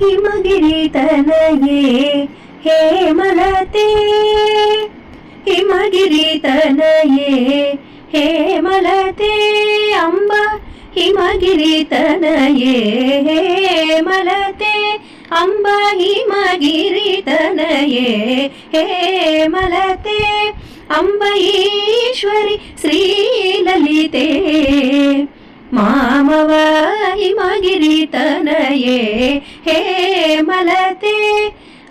ಹಿಮಗಿರಿತನಯೇ ಹೇಮಲತೆ ಹಿಮಗಿರಿತನಯೇ ಹೇಮಲತೆ ಅಂಬ ಹಿಮಗಿರಿತನಯೇ ಹೇಮಲತೆ ಅಂಬ ಹಿಮಗಿರಿತನಯೇ ಹೇಮಲತೆ ಅಂಬ ಈಶ್ವರಿ ಶ್ರೀಲಲಿತೆ ಮಾಮವ ಹಿಮಗಿರಿತನಯೇ ಹೇಮಲತೆ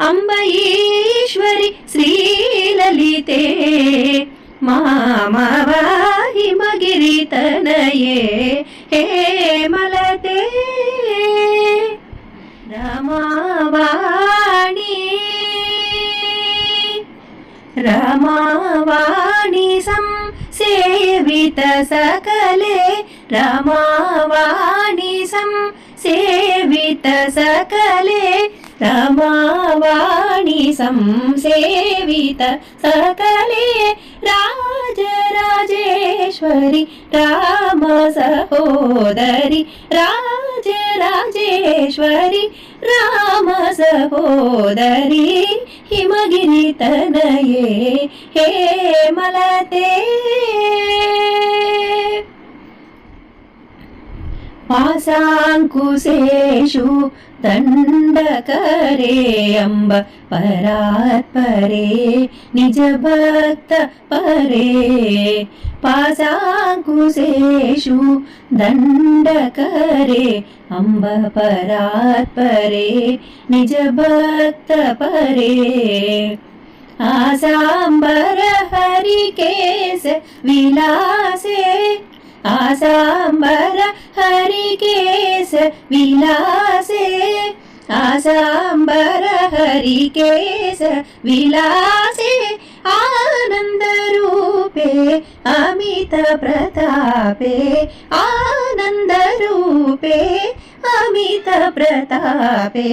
ಅಂಬ ಈಶ್ವರಿ ಶ್ರೀಲಲಿತೆ ಮಾಮವ ಹಿಮಗಿರಿತನಯೇ ಹೇಮಲತೆ ರಮಾವಾಣಿ ರಮಾವಾಣಿ ಸಂಸೇವಿತ ಸಕಲೆ ರಮಾವಾಣಿ ಸಂಸೇವಿತ ಸಕಲೆ ರಮಾವಾಣಿ ಸಂಸೇವಿತ ಸಕಲೆ ರಾಜರಾಜೇಶ್ವರಿ ರಾಮ ಸಹೋದರಿ ರಾಜರಾಜೇಶ್ವರಿ ರಾಮ ಸಹೋದರಿ ಹಿಮಗಿರಿತನಯೇ ಹೇಮಲತೆ ಪಾಸಾಂಕುಶೇಷು ದಂಡಕರೆ ಅಂಬ ಪರಾತ್ಪರೆ ನಿಜ ಭಕ್ತ ಪರೇ ಪಾಸಾಂಕುಶೇಷು ದಂಡಕರೆ ಅಂಬ ಪರಾತ್ಪರೆ ನಿಜ ಭಕ್ತ ಪರೇ ಆಸಾಂಬರ ಹರಿಕೇಶ ವಿಲಾಸೆ ಆಸಾಂಬರ ಹರಿಕೇಶ ವಿಲಾಸೆ ಆಸಾಂಬರ ಹರಿಕೇಶ ವಿಲಾಸೆ ಆನಂದ ರೂಪೆ ಅಮಿತ ಪ್ರತಾಪೆ ಆನಂದ ರೂಪೆ ಅಮಿತ ಪ್ರತಾಪೆ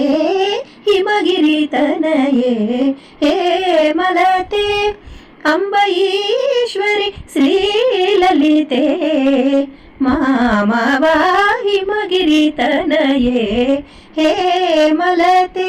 ಹಿಮಗಿರಿತನಯೇ ಹೇಮಲತೆ ಅಂಬ ಈಶ್ವರಿ ಶ್ರೀಲಲಿತೆ ಮಾಮವ ಹಿಮಗಿರಿತನಯೇ ಹೇಮಲತೆ